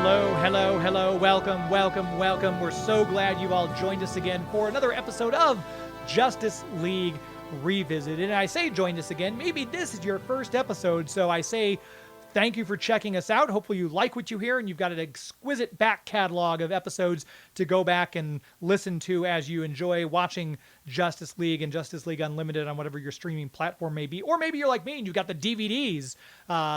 Hello. Welcome. We're so glad you all joined us again for another episode of Justice League Revisited. And I say joined us again, maybe this is your first episode, so I say thank you for checking us out. Hopefully you like what you hear and you've got an exquisite back catalog of episodes to go back and listen to as you enjoy watching Justice League and Justice League Unlimited on whatever your streaming platform may be. Or maybe you're like me and you've got the DVDs.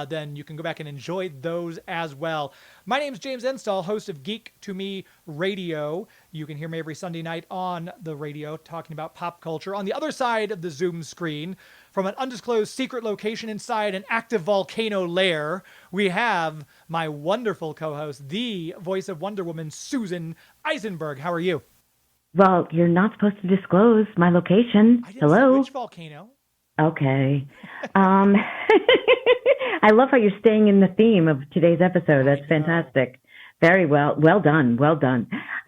Then you can go back and enjoy those as well. My name's James Enstall, host of Geek To Me Radio. You can hear me every Sunday night on the radio talking about pop culture. On the other side of the Zoom screen, from an undisclosed secret location inside an active volcano lair, we have my wonderful co-host, the voice of Wonder Woman, Susan Eisenberg. How are you? Well, you're not supposed to disclose my location. I didn't Hello? say which volcano. Okay. I love how you're staying in the theme of today's episode. That's fantastic. Very well. Well done.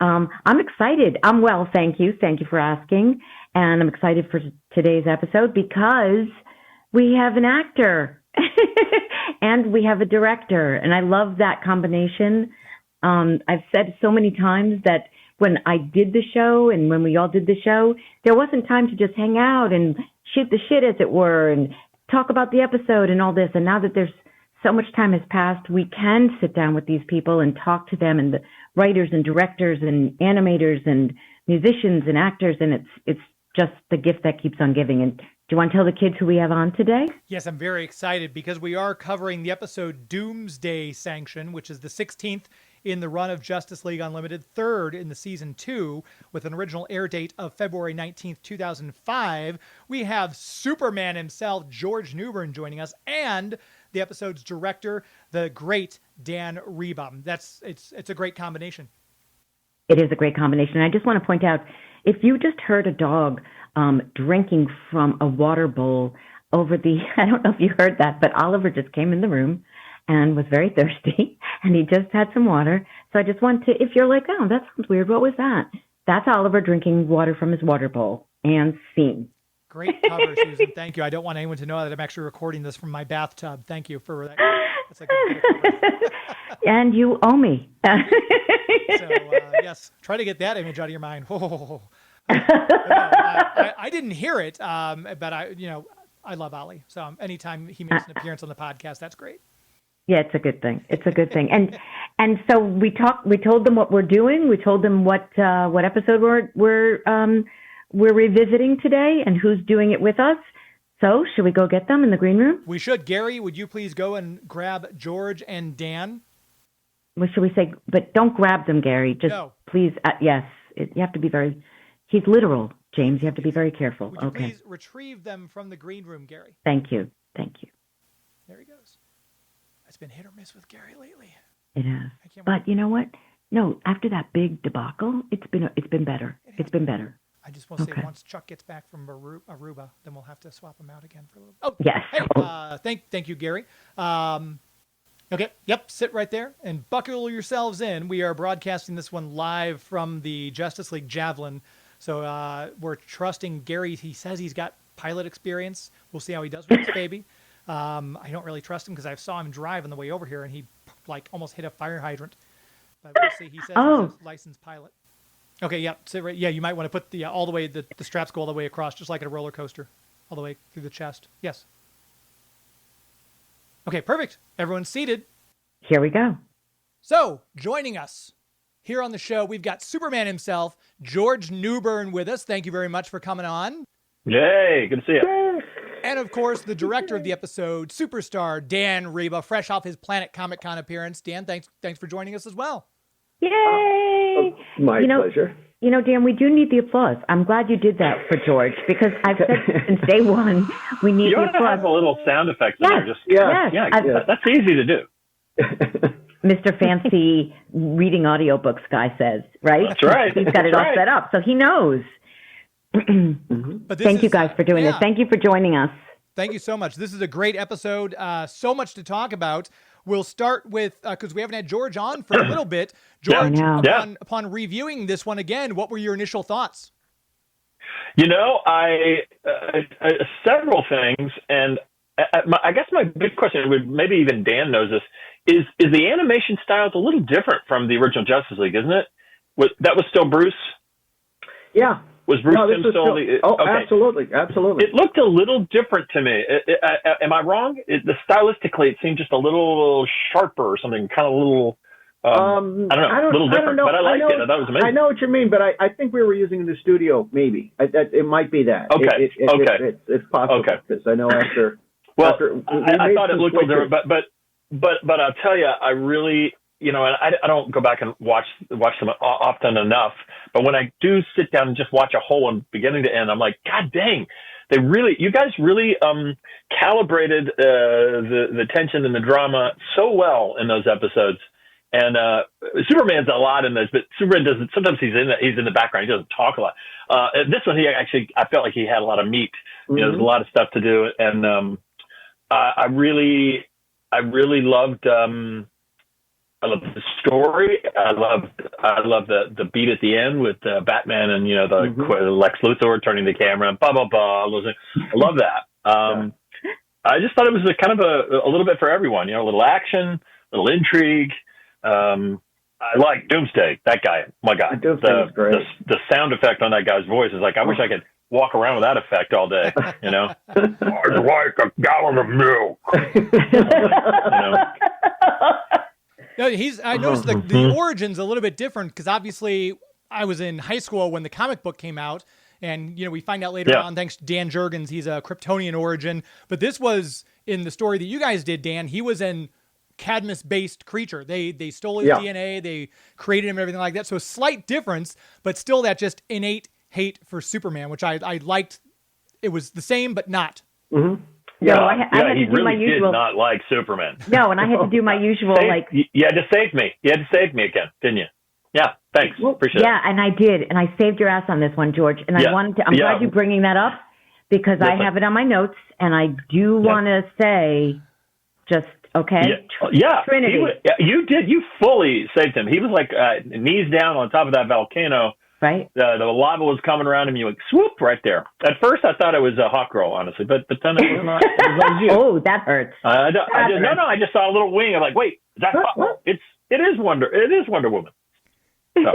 I'm excited. I'm well, thank you. Thank you for asking. And I'm excited for today's episode because we have an actor and we have a director. And I love that combination. I've said so many times that when I did the show and when we all did the show, there wasn't time to just hang out and shoot the shit, as it were, and talk about the episode and all this. And now that there's so much time has passed, we can sit down with these people and talk to them, and the writers and directors and animators and musicians and actors. And it's just the gift that keeps on giving. And do you want to tell the kids who we have on today? Yes, I'm very excited because we are covering the episode Doomsday Sanction, which is the 16th in the run of Justice League Unlimited, third in the season 2, with an original air date of February 19th, 2005. We have Superman himself, George Newbern, joining us, and the episode's director, the great Dan Riba. It's a great combination. It is a great combination. I just want to point out, if you just heard a dog drinking from a water bowl over the, I don't know if you heard that, but Oliver just came in the room and was very thirsty, and he just had some water. So I just want to, if you're like, oh, that sounds weird, what was that? That's Oliver drinking water from his water bowl. And scene. Great cover, Susan. Thank you. I don't want anyone to know that I'm actually recording this from my bathtub. Thank you for that. That's a good cover. And you owe me. So, yes, try to get that image out of your mind. I didn't hear it, but I love Ollie. So anytime he makes an appearance on the podcast, that's great. Yeah, it's a good thing. And so we told them what we're doing. We told them what episode we're revisiting today and who's doing it with us. So should we go get them in the green room? We should. Gary, would you please go and grab George and Dan? What should we say? But don't grab them, Gary. Just no. Please. Yes, you have to be very. He's literal, James. You have to be very careful. Would you okay. Please retrieve them from the green room, Gary? Thank you. There he goes. It's been hit or miss with Gary lately. It has. But you know what? No, after that big debacle, it's been better. It's been better. I just want to say once Chuck gets back from Aruba, then we'll have to swap him out again for a little bit. Oh, yes. Hey, thank you, Gary. Okay, yep, sit right there and buckle yourselves in. We are broadcasting this one live from the Justice League Javelin. So we're trusting Gary. He says he's got pilot experience. We'll see how he does with this baby. I don't really trust him because I saw him drive on the way over here and he almost hit a fire hydrant. But we'll see. He says he's a licensed pilot. Okay, yeah, sit right. Yeah, you might want to put the all the way the straps go all the way across, just like at a roller coaster, all the way through the chest. Yes. Okay, perfect. Everyone's seated. Here we go. So, joining us here on the show, we've got Superman himself, George Newbern, with us. Thank you very much for coming on. Yay, good to see you. And of course, the director of the episode, superstar Dan Riba, fresh off his Planet Comic Con appearance. Dan, thanks for joining us as well. Yay! My pleasure. You know, Dan, we do need the applause. I'm glad you did that for George because I've said since day one we need the applause. You have a little sound effects in there. Just that's easy to do. Mr. Fancy reading audiobooks guy says, right? That's right. He's got it all set up, so he knows. But thank you guys for doing this. Thank you for joining us. Thank you so much. This is a great episode. So much to talk about. We'll start with, because we haven't had George on for a little bit. George, upon reviewing this one again, what were your initial thoughts? You know, several things, and I guess my big question, maybe even Dan knows this, is the animation style a little different from the original Justice League, isn't it? That was still Bruce? Yeah. Was Bruce Timm still the... okay. Absolutely. It looked a little different to me. Am I wrong? Stylistically, it seemed just a little sharper or something, kind of a little... I don't know, a little different, but I liked it. I thought it was amazing. I know what you mean, but I think we were using the studio, maybe. It might be that. Okay. It's possible, because I know after... Well, I thought it looked a little different, but I'll tell you, I really... and I don't go back and watch them often enough, but when I do sit down and just watch a whole one beginning to end, I'm like, God dang, you guys really calibrated the tension and the drama so well in those episodes. And Superman's a lot in those, but Superman doesn't. Sometimes he's in the background. He doesn't talk a lot. This one, I felt like he had a lot of meat. There's a lot of stuff to do, and I really loved. I love the story. I love the beat at the end with Batman and the Lex Luthor turning the camera and blah blah blah. I love that. I just thought it was a kind of a little bit for everyone. A little action, a little intrigue. I like Doomsday. That guy, my God. Doomsday is great. The sound effect on that guy's voice is like, I wish I could walk around with that effect all day. I'd like a gallon of milk. No, I noticed the origin's a little bit different because obviously I was in high school when the comic book came out, and we find out later on, thanks to Dan Jurgens, he's a Kryptonian origin. But this was in the story that you guys did, Dan. He was an Cadmus-based creature. They stole his DNA, they created him, and everything like that. So a slight difference, but still that just innate hate for Superman, which I liked. It was the same, but not. Mm-hmm. No, I had to do my usual. Did not like Superman. No, and I had to do my usual You had to save me. You had to save me again, didn't you? Yeah, thanks. Appreciate it. Yeah, and I did, and I saved your ass on this one, George. And I'm glad you're bringing that up because I have it on my notes, and I do want to say, Trinity. You did. You fully saved him. He was like knees down on top of that volcano. Right. The lava was coming around him. You like swoop right there. At first, I thought it was a hawk girl, honestly, but then it was not. It was you. Oh, that hurts. I just saw a little wing. I'm like, wait, is that? It is Wonder Woman. So.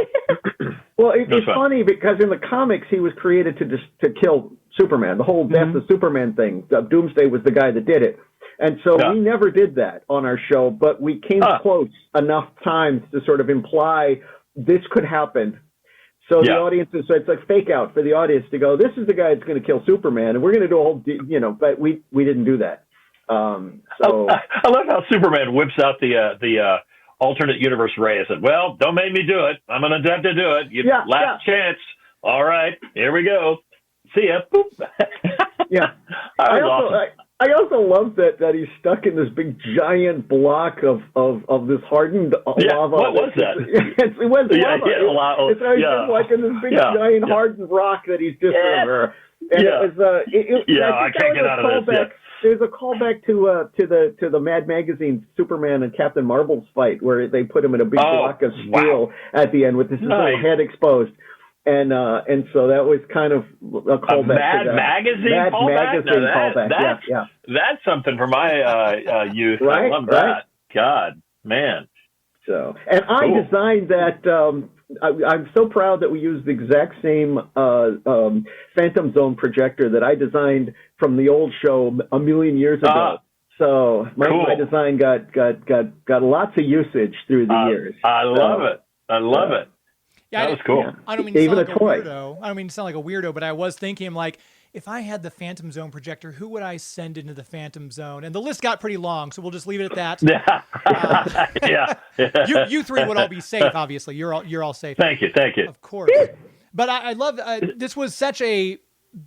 Well, it's funny because in the comics he was created to kill Superman. The whole death of Superman thing. Doomsday was the guy that did it. And so we never did that on our show, but we came close enough times to sort of imply this could happen. So the audience it's like fake out for the audience to go, this is the guy that's going to kill Superman, and we're going to do a whole, but we didn't do that. So I love how Superman whips out the alternate universe ray. I said, well, don't make me do it. I'm going to have to do it. Last chance. All right, here we go. See ya. Boop. Yeah. I also love that he's stuck in this big giant block of this hardened lava. What was that? It was lava. It's like in this big giant hardened rock that he's just over. And I can't get out of this. There's a callback to the Mad Magazine Superman and Captain Marvel's fight where they put him in a big block of steel at the end with his little head exposed. And so that was kind of a callback. Mad Magazine callback. That's something for my youth. Right, I love that. God, man. So, and I designed that. I'm so proud that we used the exact same Phantom Zone projector that I designed from the old show a million years ago. So my design got lots of usage through the years. I love it. I love it. Yeah, that was cool. I don't mean to sound like a weirdo. I don't mean to sound like a weirdo, but I was thinking, like, if I had the Phantom Zone projector, who would I send into the Phantom Zone? And the list got pretty long, so we'll just leave it at that. You three would all be safe, obviously. You're all safe. Thank you. Of course. But I love this was such a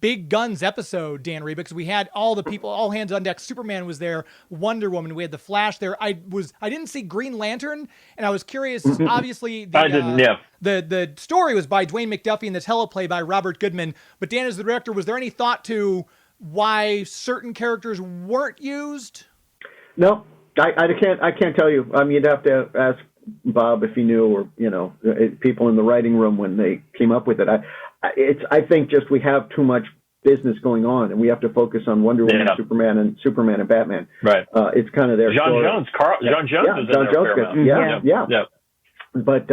big guns episode, Dan Riba, because we had all the people, all hands on deck. Superman was there, Wonder Woman, we had the Flash there. I didn't see Green Lantern, and I was curious. Obviously, the story was by Dwayne McDuffie and the teleplay by Robert Goodman. But Dan, as the director, was there any thought to why certain characters weren't used? No, I can't tell you. You'd have to ask Bob if he knew, or people in the writing room when they came up with it. I think just we have too much business going on, and we have to focus on Wonder Woman, Superman and Batman. Right. It's kind of their John story. Jones. John Jones is in there a fair amount. Yeah. But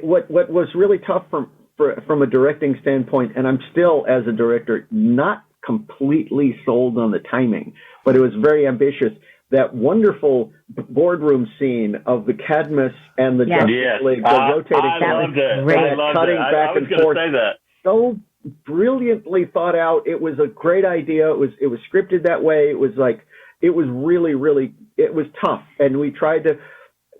what was really tough from a directing standpoint, and I'm still, as a director, not completely sold on the timing, but it was very ambitious. That wonderful boardroom scene of the Cadmus and the Justice League, the rotating. I loved it. Cutting back and forth. Say that. So brilliantly thought out. It was a great idea. It was scripted that way. It was really it was tough, and we tried to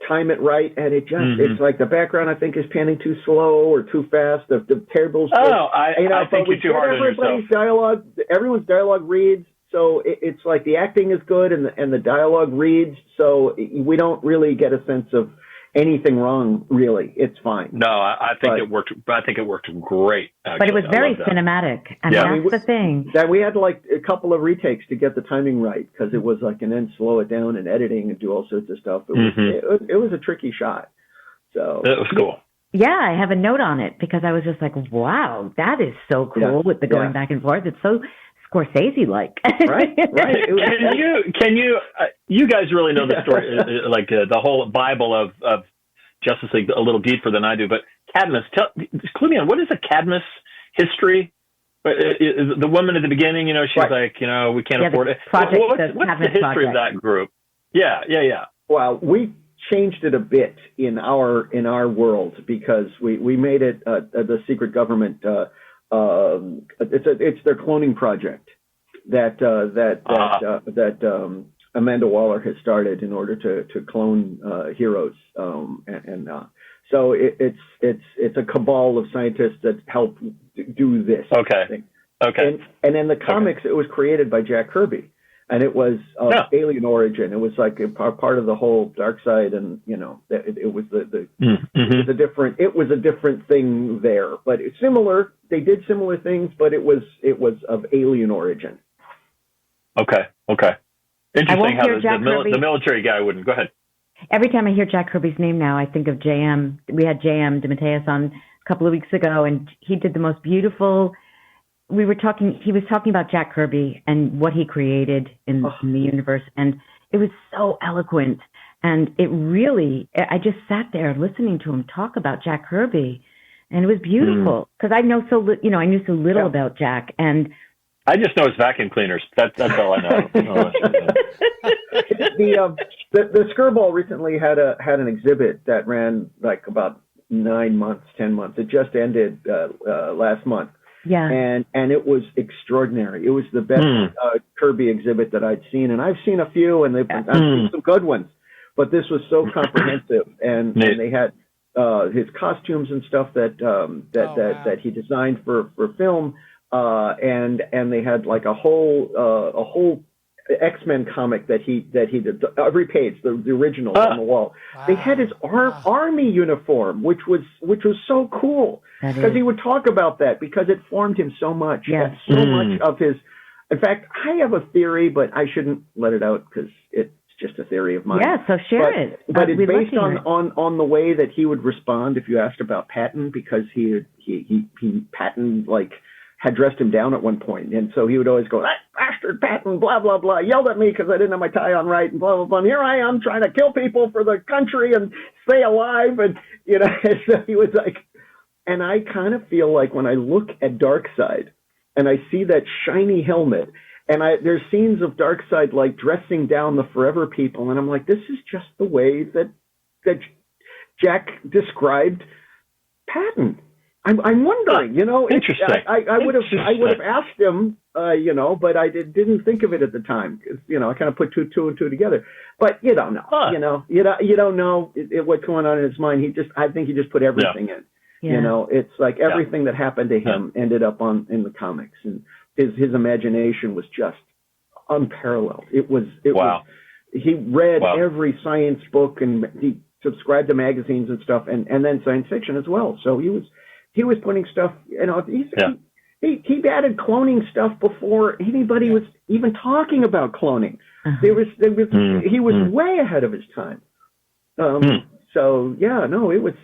time it right, and it just it's like the background I think is panning too slow or too fast. The tables. I think you're too hard on yourself. Everyone's dialogue reads. So it's like the acting is good and the dialogue reads. So we don't really get a sense of anything wrong. Really, it's fine. No, I think it worked. I think it worked great. Actually. But it was very cinematic, and that's the thing. That we had like a couple of retakes to get the timing right because it was like, and then slow it down and editing and do all sorts of stuff. It was a tricky shot. So it was cool. Yeah, I have a note on it because I was just like, wow, that is so cool with the going back and forth. It's so Scorsese-like. Right. Can you guys really know the story, like the whole Bible of Justice League a little deeper than I do, but Cadmus, clue me on, what is a Cadmus history? The woman at the beginning, she's like, we can't afford it. What's the history of that group? Yeah. Well, we changed it a bit in our world because we made it the secret government. It's their cloning project that Amanda Waller has started in order to clone heroes, so it's a cabal of scientists that help do this. Okay. And in the comics, it was created by Jack Kirby, and it was alien origin. It was like a part of the whole dark side, and it was it was a different thing there, but it's similar. They did similar things, but it was of alien origin. Okay. Interesting how the military guy wouldn't. Go ahead. Every time I hear Jack Kirby's name now, I think of JM. We had JM DeMatteis on a couple of weeks ago, and he did the most beautiful. He was talking about Jack Kirby and what he created in the universe, and it was so eloquent. And it really, I just sat there listening to him talk about Jack Kirby, and it was beautiful because I knew so little about Jack, and I just know his vacuum cleaners. That's all I know. The Skirball recently had an exhibit that ran like about 9 months, 10 months. It just ended last month. Yeah. And it was extraordinary. It was the best Kirby exhibit that I'd seen, and I've seen a few, and I've seen some good ones. But this was so comprehensive, and they had his costumes and stuff that he designed for film. And they had like a whole X-Men comic that he did every page, the original on the wall. Wow. They had his army uniform, which was so cool because he would talk about that because it formed him so much. Yes. So much of his. In fact, I have a theory, but I shouldn't let it out because it's just a theory of mine. Yeah, so share it. But it's based on the way that he would respond if you asked about Patton, because he Patton had dressed him down at one point, and so he would always go, "That bastard Patton, blah blah blah, yelled at me because I didn't have my tie on right, and blah blah blah. And here I am trying to kill people for the country and stay alive," and so he was like. And I kind of feel like when I look at Darkseid, and I see that shiny helmet, and there's scenes of Darkseid like dressing down the Forever People, and I'm like, this is just the way that Jack described Patton. I'm wondering, Interesting. I would have asked him, but I didn't think of it at the time because I kind of put two and two together. But you don't know, you don't know what's going on in his mind. I think he just put everything in. Yeah. It's like everything that happened to him ended up in the comics, and his imagination was just unparalleled. It was. He read every science book, and he subscribed to magazines and stuff, and then science fiction as well. So he was putting stuff. He added cloning stuff before anybody was even talking about cloning. Uh-huh. He was way ahead of his time. So it was.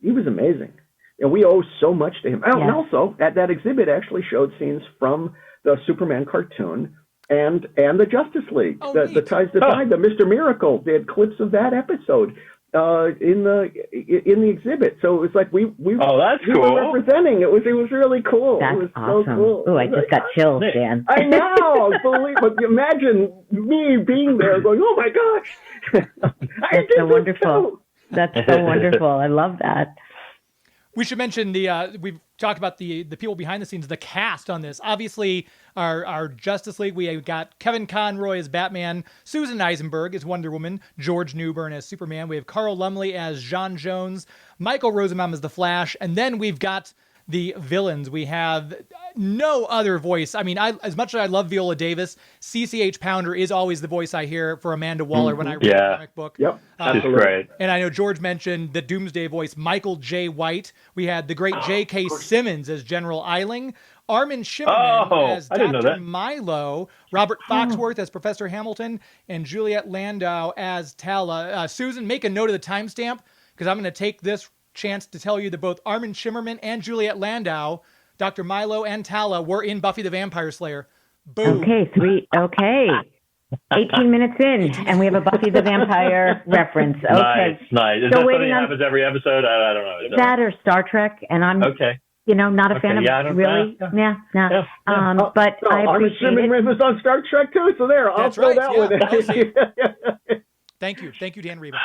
He was amazing. we owe so much to him. Oh, and also, that exhibit actually showed scenes from the Superman cartoon and the Justice League, the Ties That Bind. The Mr. Miracle did clips of that episode in the exhibit. So it was like we that's cool. were representing. It was really cool. That's it was awesome. So cool. Oh, I just got chills, Dan. I know. But imagine me being there going, oh my gosh. That's so wonderful. That's so wonderful. I love that. We should mention we've talked about the people behind the scenes, the cast on this. Obviously, our Justice League, we have got Kevin Conroy as Batman, Susan Eisenberg as Wonder Woman, George Newbern as Superman. We have Carl Lumley as John Jones, Michael Rosenbaum as the Flash, and then we've got the villains. We have no other voice. I mean, as much as I love Viola Davis, CCH Pounder is always the voice I hear for Amanda Waller when I read the comic book. Yep, that's great. And I know George mentioned the Doomsday voice, Michael J. White. We had the great J.K. Simmons as General Eiling, Armin Shimmerman as Dr. Milo, Robert Foxworth as Professor Hamilton, and Juliet Landau as Tala. Susan, make a note of the timestamp, because I'm going to take this chance to tell you that both Armin Shimmerman and Juliet Landau, Dr. Milo and Tala, were in Buffy the Vampire Slayer. Boom. Okay, 18 minutes in, and we have a Buffy the Vampire reference. Okay. Nice. Is that something that happens every episode? I don't know. That or Star Trek, and I'm not a fan of really. But I appreciate it. Armin was on Star Trek too, so there, I'll throw that one. Thank you, Dan Riba.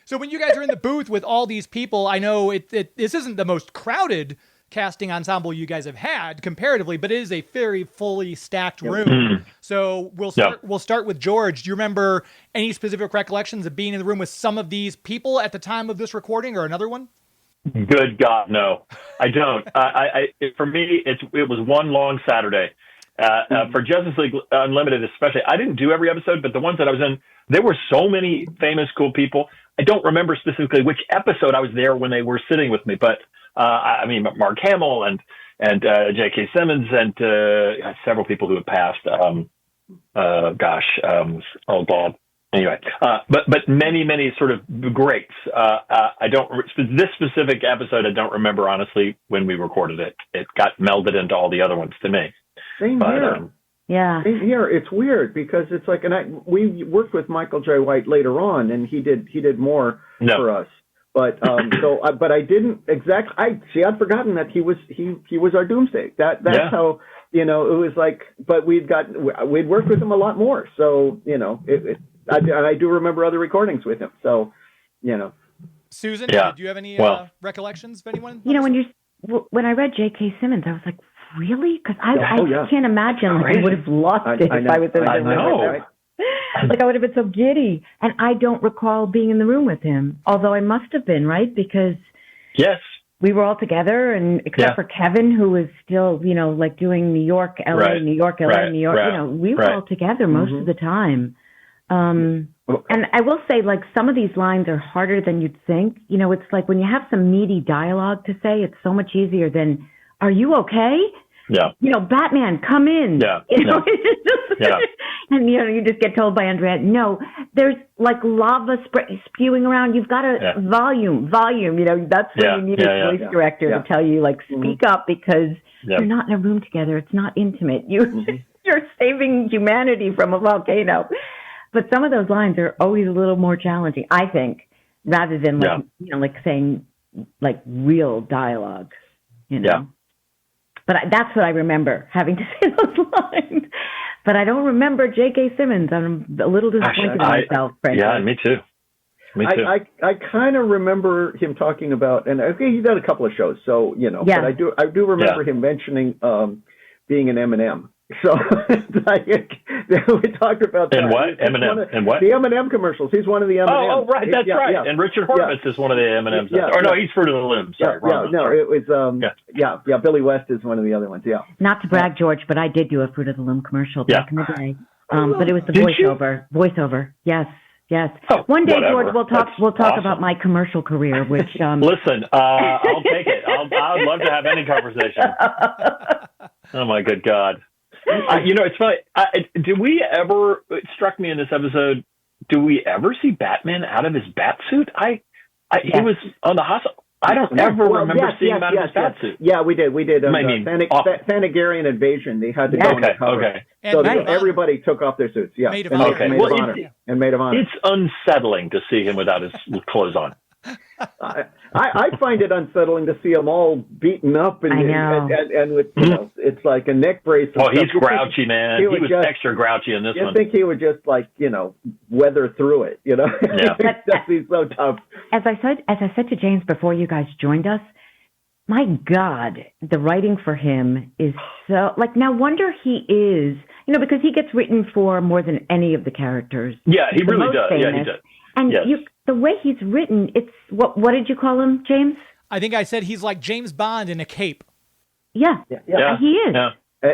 So when you guys are in the booth with all these people, I know this isn't the most crowded casting ensemble you guys have had comparatively, but it is a very fully stacked room. So we'll start with George. Do you remember any specific recollections of being in the room with some of these people at the time of this recording, or another one? Good God, no, I don't. For me, it was one long Saturday. For Justice League Unlimited especially, I didn't do every episode, but the ones that I was in, there were so many famous, cool people. I don't remember specifically which episode I was there when they were sitting with me, but I mean, Mark Hamill and J.K. Simmons and several people who have passed. Anyway, but many sort of greats. I don't this specific episode. I don't remember honestly when we recorded it. It got melded into all the other ones to me. Same here. Same here. It's weird because it's like, we worked with Michael J. White later on, and he did more for us. But but I didn't exactly. I'd forgotten that he was our Doomsday. That's how it was like. But we'd worked with him a lot more. So I do remember other recordings with him. So Susan, do you have any recollections of anyone? When I read J.K. Simmons, I was like, really? Because I can't imagine I would have lost it if I was in the room. Like I would have been so giddy. And I don't recall being in the room with him, although I must have been, right? Because we were all together, and except for Kevin, who was still, like doing New York, LA, New York, LA, New York. We were all together most of the time. And I will say, like, some of these lines are harder than you'd think. It's like when you have some meaty dialogue to say, it's so much easier than, "Are you okay?" Yeah. Batman, come in. Yeah. And, you just get told by Andrea, no, there's like lava spewing around. You've got to volume. That's when you need a voice director to tell you, like, speak up because you're not in a room together. It's not intimate. You're saving humanity from a volcano. But some of those lines are always a little more challenging, I think, rather than like saying like real dialogue. But that's what I remember, having to say those lines. But I don't remember J.K. Simmons. I'm a little disappointed in myself, frankly. Yeah, me too. I kind of remember him talking about, and he's done a couple of shows, so but I do remember him mentioning being an M&M. So we talked about that. And what? M&M? And what? The M&M commercials. He's one of the M&Ms. Oh, right. That's right. Yeah. And Richard Horvitz is one of the M&Ms. No, he's Fruit of the Loom. Sorry. It was, Billy West is one of the other ones. Yeah. Not to brag, George, but I did do a Fruit of the Loom commercial back in the day. But it was the voiceover. Yes. Oh, one day, George, we'll talk about my commercial career, which... Listen, I'll take it. I'd love to have any conversation. Oh, my good God. It's funny. It struck me in this episode, do we ever see Batman out of his bat suit? He was on the hospital. I don't ever remember seeing him out of his bat suit. Yeah, we did. Thanagarian Invasion. They had to go undercover. Okay. So everybody took off their suits. Yeah. Maid of Honor. Maid of Honor. It's unsettling to see him without his clothes on. I find it unsettling to see them all beaten up and with it's like a neck brace. Oh, he's grouchy, man. He was extra grouchy in this one. I think he would just weather through it. Yeah. He's so tough. As I said to James before you guys joined us, my God, the writing for him is so no wonder he is because he gets written for more than any of the characters. Yeah, he really does. Famous. Yeah, he does. And the way he's written, it's what did you call him, James? I think I said he's like James Bond in a cape. Yeah. He is.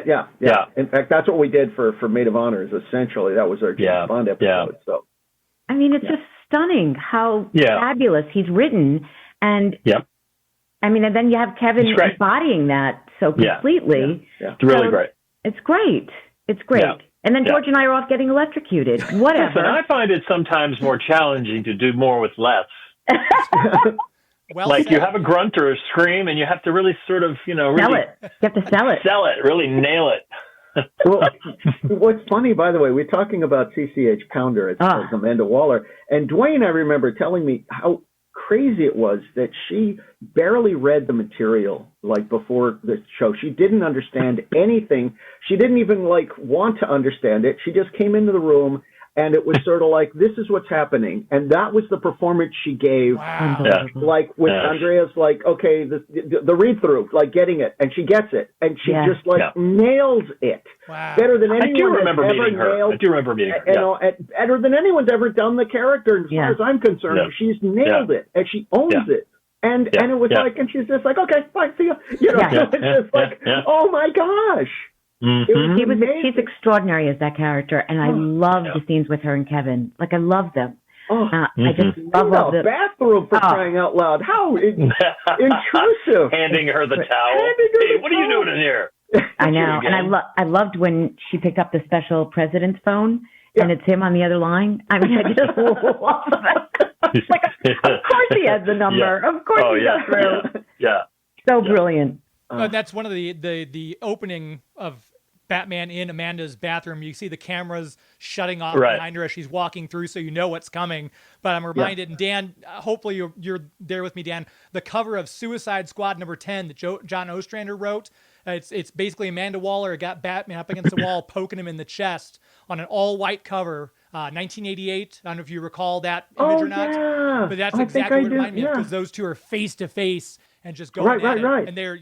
Yeah. In fact, that's what we did for Maid of Honor. Is essentially that was our James Bond episode. Yeah. So, I mean, it's just stunning how fabulous he's written, and I mean, and then you have Kevin embodying that so completely. Yeah. It's really great. It's great. It's great. Yeah. And then George and I are off getting electrocuted. Whatever. Listen, I find it sometimes more challenging to do more with less. You have a grunt or a scream, and you have to really sort of, really sell it. You have to sell it. Sell it. Really nail it. Well, what's funny, by the way, we're talking about CCH Pounder as Amanda Waller, and Dwayne, I remember telling me how crazy it was that she barely read the material before the show. She didn't understand anything. She didn't even want to understand it. She just came into the room and it was sort of this is what's happening. And that was the performance she gave. Wow. With Andrea's okay, the read through, getting it, and she gets it, and she just nails it. Wow. Better than anyone. I do remember meeting her. Better than anyone's ever done the character, as far as I'm concerned. She's nailed it, and she owns it. And it was and she's just okay, fine, see ya. It's just oh my gosh. Mm-hmm. She's extraordinary as that character, and I love the scenes with her and Kevin. I love them. I just love the bathroom for crying out loud. How intrusive! Handing her the towel. Hey, what are you doing in here? I know, and I loved when she picked up the special president's phone, and it's him on the other line. I mean, I just love that. Of course he has the number. Yeah. Of course he goes through. Yeah. So brilliant. That's one of the opening of Batman in Amanda's bathroom. You see the cameras shutting off behind her as she's walking through, so you know what's coming. But I'm reminded, and Dan, hopefully you're there with me, Dan, the cover of Suicide Squad number 10 that John Ostrander wrote. It's basically Amanda Waller got Batman up against the wall, poking him in the chest on an all-white cover, 1988. I don't know if you recall that image or not. Yeah. But that's exactly what it reminded me of, because those two are face-to-face and just going at it. And they're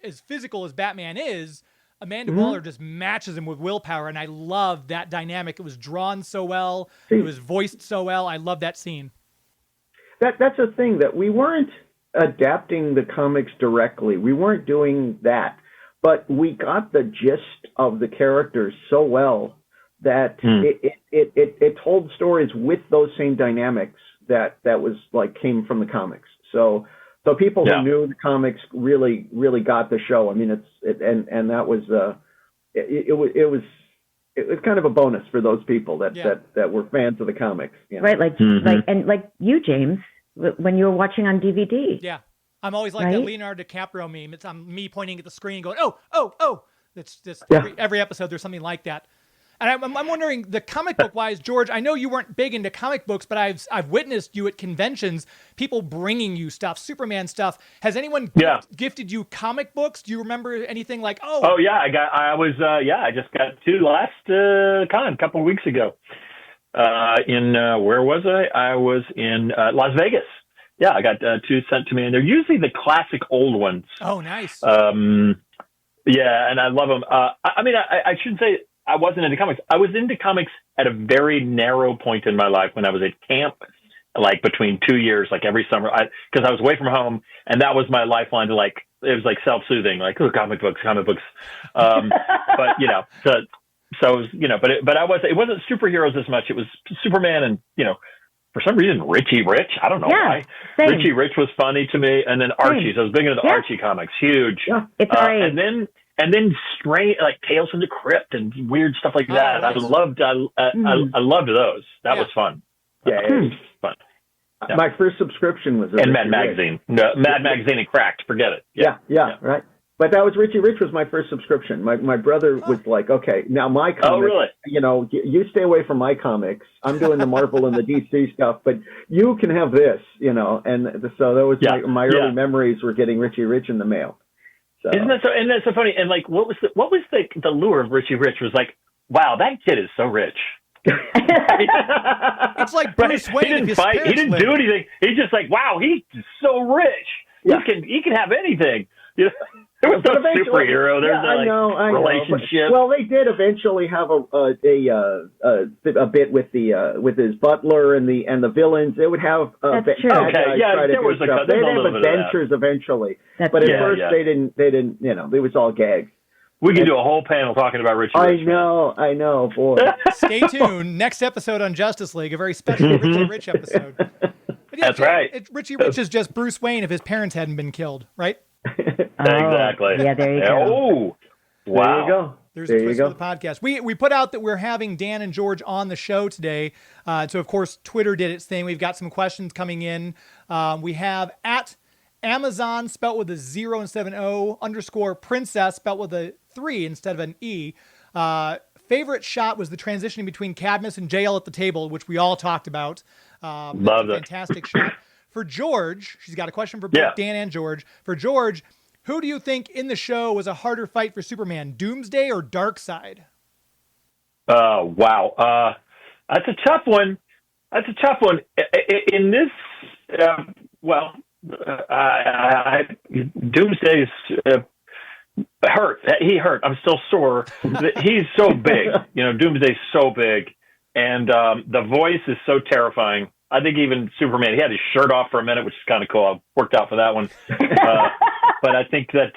as physical as Batman is, Amanda Waller just matches him with willpower, and I love that dynamic. It was drawn so well. It was voiced so well. I love that scene. That's a thing, that we weren't adapting the comics directly. We weren't doing that. But we got the gist of the characters so well that it told stories with those same dynamics that was came from the comics. So people who knew the comics really got the show. I mean, and that was it was kind of a bonus for those people that were fans of the comics. Right, like you, James, when you were watching on DVD. Yeah, I'm always like that Leonardo DiCaprio meme. It's me pointing at the screen, going, oh. It's just every episode there's something like that. And I'm wondering, the comic book wise, George, I know you weren't big into comic books, but I've witnessed you at conventions, people bringing you stuff, Superman stuff. Has anyone gifted you comic books? Do you remember anything like, Oh yeah, I just got two last con a couple of weeks ago. Where was I? I was in Las Vegas. Yeah, I got two sent to me, and they're usually the classic old ones. Oh, nice. Yeah, and I love them. I shouldn't say I wasn't into comics. I was into comics at a very narrow point in my life when I was at camp, between 2 years, every summer, because I was away from home, and that was my lifeline to it was self-soothing, comic books. But so it was, it wasn't superheroes as much. It was Superman and for some reason Richie Rich. I don't know why. Same. Richie Rich was funny to me, and then Archie. So I was big into the Archie comics, huge. Yeah, it's great. And then strange, Tales from the Crypt and weird stuff like that. Nice. I loved those. That was fun. Yeah, it was fun. My first subscription was and Mad Magazine. No, Mad Magazine and Cracked. Forget it. Yeah, right. But that was Richie Rich was my first subscription. My brother was like, okay, now my comics, oh, really? You stay away from my comics. I'm doing the Marvel and the DC stuff, but you can have this, and so that was my early memories were getting Richie Rich in the mail. So. Isn't that so? And that's so funny. And like, what was the lure of Richie Rich was like, wow, that kid is so rich. It's like Bruce Wayne. He didn't fight. He didn't do anything. He's just like, wow, he's so rich. Yeah. He can have anything. There was no superhero. There's relationship. Well, they did eventually have a bit with his butler and the villains. They would have That's true. There was stuff. They'd have adventures eventually, but at first they didn't. It was all gags. We can do a whole panel talking about Richie Rich. I know, boy. Stay tuned. Next episode on Justice League, a very special Richie Rich episode. That's right. Richie Rich is just Bruce Wayne if his parents hadn't been killed, right? Exactly. Yeah, there you go. Oh, wow. There you go. There's a twist for the podcast. We put out that we're having Dan and George on the show today. So, of course, Twitter did its thing. We've got some questions coming in. We have at Amazon, spelt with a 0 instead of an O, _princess, spelt with a 3 instead of an E. Favorite shot was the transitioning between Cadmus and JL at the table, which we all talked about. Love it. Fantastic shot. For George, she's got a question for both Dan and George. For George, who do you think in the show was a harder fight for Superman, Doomsday or Darkseid? Wow. That's a tough one. In this, Doomsday's hurt. He hurt. I'm still sore. He's so big. Doomsday's so big. And the voice is so terrifying. I think even Superman, he had his shirt off for a minute, which is kind of cool. I worked out for that one. But I think that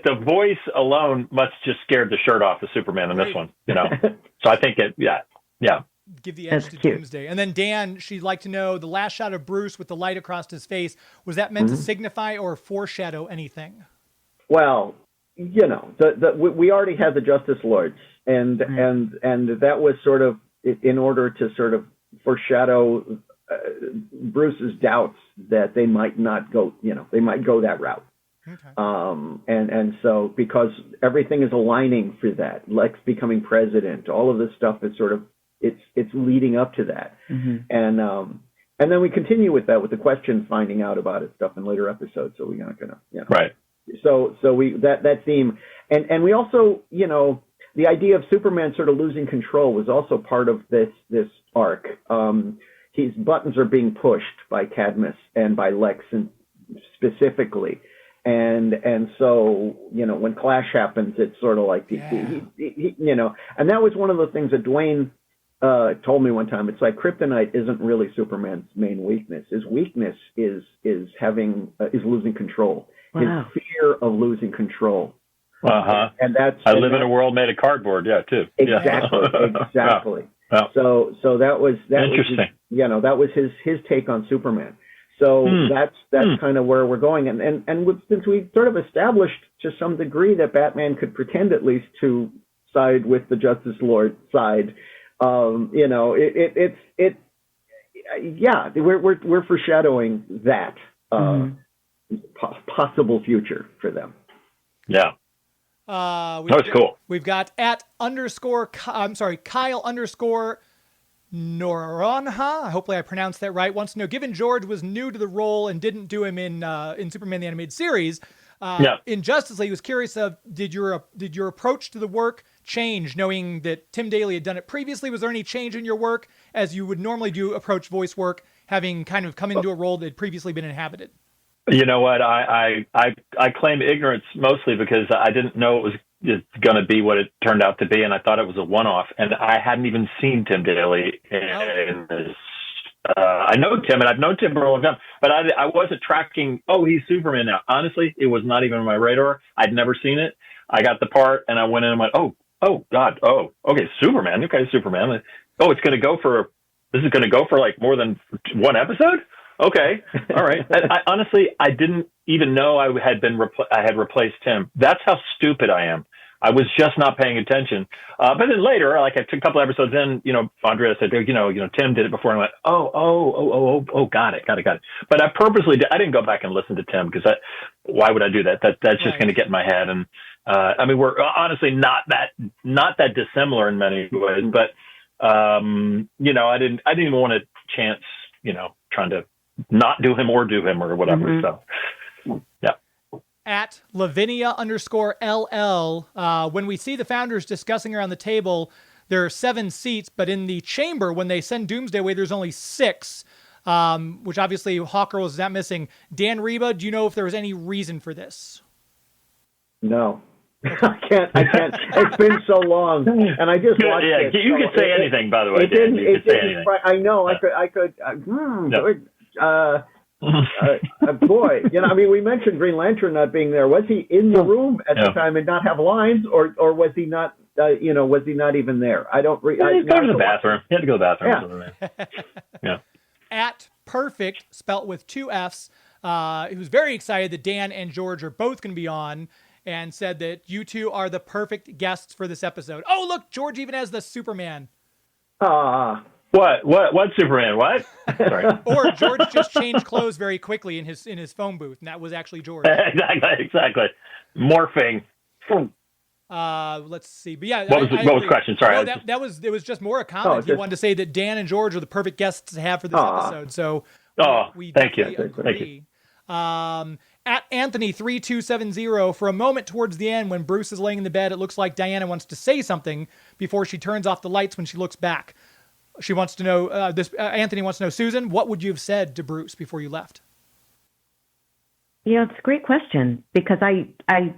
the voice alone must just scared the shirt off of Superman in this one. So I think give the edge to Doomsday. And then Dan, she'd like to know the last shot of Bruce with the light across his face. Was that meant to signify or foreshadow anything? Well, we already had the Justice Lords, and that was sort of in order to sort of foreshadow Bruce's doubts that they might not go, they might go that route. Okay. And so because everything is aligning for that, Lex becoming president, all of this stuff is sort of, it's leading up to that. Mm-hmm. And then we continue with that, with the questions, finding out about it stuff in later episodes. So we're not going to, Right. So we, that theme, and we also, the idea of Superman sort of losing control was also part of this arc. His buttons are being pushed by Cadmus and by Lex specifically. And so, when Clash happens, it's sort of like, he, and that was one of the things that Dwayne told me one time. It's like kryptonite isn't really Superman's main weakness. His weakness is losing control. Wow. His fear of losing control. Uh-huh. And that's, I live in a world made of cardboard. Yeah, too. Exactly. Wow. So that was interesting. That was his take on Superman. So that's kind of where we're going. And since we sort of established to some degree that Batman could pretend at least to side with the Justice Lord side, we're foreshadowing that possible future for them. Yeah. That's cool. We've got at Kyle Noronha. Hopefully I pronounced that right. Wants to know, given George was new to the role and didn't do him in Superman the Animated Series, in Justice League, was curious of did your approach to the work change, knowing that Tim Daly had done it previously? Was there any change in your work as you would normally approach voice work, having kind of come into a role that had previously been inhabited? You know what? I claim ignorance mostly because I didn't know it was going to be what it turned out to be, and I thought it was a one-off. And I hadn't even seen Tim Daly in this. I know Tim, and I've known Tim for a long time, but I wasn't tracking, he's Superman now. Honestly, it was not even on my radar. I'd never seen it. I got the part, and I went in and went, oh, God, okay, Superman. Okay, Superman. This is going to go for like more than one episode? Okay. All right. I honestly, I didn't even know I had replaced him. That's how stupid I am. I was just not paying attention. But then later, like a couple episodes in, Andrea said, Tim did it before, and I went, oh, got it. But I purposely I didn't go back and listen to Tim because why would I do that? That's just going to get in my head. And we're honestly not that dissimilar in many ways. But I didn't even want to chance, trying to not do him or do him or whatever. Mm-hmm. So, yeah. At Lavinia_LL, when we see the founders discussing around the table, there are 7 seats, but in the chamber, when they send Doomsday away, there's only 6, which obviously Hawkgirl is not missing. Dan Riba, do you know if there was any reason for this? No. I can't. It's been so long, and I just watched it. Yeah, you could say anything, by the way. You could say anything. I know. Yeah. I could. Boy, we mentioned Green Lantern not being there. Was he in the room at the time and not have lines, or was he not? Was he not even there? I don't. He had to go to the bathroom. He had to go to the bathroom. Yeah. At Perfect, spelt with 2 F's, he was very excited that Dan and George are both going to be on, and said that you two are the perfect guests for this episode. Oh, look, George even has the Superman. What Superman? What? Sorry. Or George just changed clothes very quickly in his phone booth, and that was actually George. Exactly. Morphing. Let's see. But yeah, what was the question? Sorry. No, it was just more a comment. He wanted to say that Dan and George are the perfect guests to have for this episode. So we thank you. Agree. At Anthony3270, for a moment towards the end when Bruce is laying in the bed, it looks like Diana wants to say something before she turns off the lights when she looks back. She wants to know, Anthony wants to know, Susan, what would you have said to Bruce before you left? Yeah, it's a great question, because I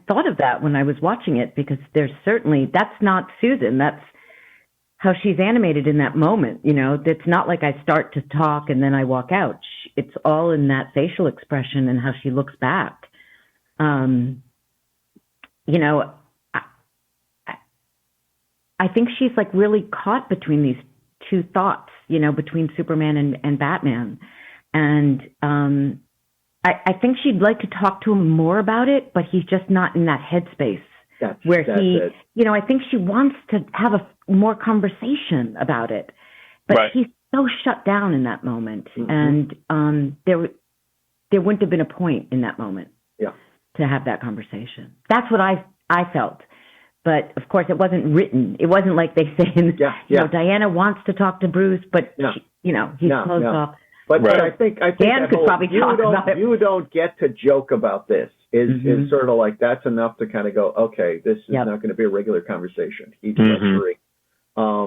thought of that when I was watching it, because that's not Susan. That's how she's animated in that moment. It's not like I start to talk and then I walk out. It's all in that facial expression and how she looks back. I think she's like really caught between these 2 thoughts, between Superman and Batman. And I think she'd like to talk to him more about it, but he's just not in that headspace I think she wants to have a more conversation about it, but he's so shut down in that moment. Mm-hmm. And there wouldn't have been a point in that moment to have that conversation. That's what I felt. But of course, it wasn't written. It wasn't like they say, Diana wants to talk to Bruce, but he's closed off. But I think Dan could probably talk about it. You don't get to joke about this. Is sort of like, that's enough to kind of go, okay, this is not going to be a regular conversation. Each free. I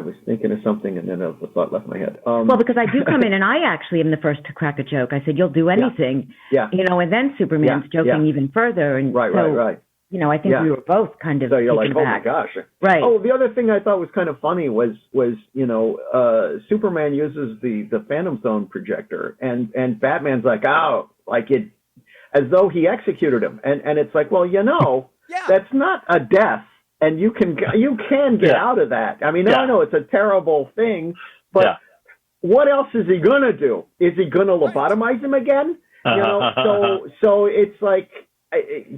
was thinking of something and then the thought left my head. Because I do come in and I actually am the first to crack a joke. I said, you'll do anything. Yeah. And then Superman's joking even further. And right. I think we were both kind of. So you're like, oh back. my gosh. Right. Oh, the other thing I thought was kind of funny was Superman uses the Phantom Zone projector and Batman's like, as though he executed him. And it's like, well, that's not a death. And you can get out of that. I mean, I know it's a terrible thing, but what else is he going to do? Is he going to lobotomize him again? So it's like,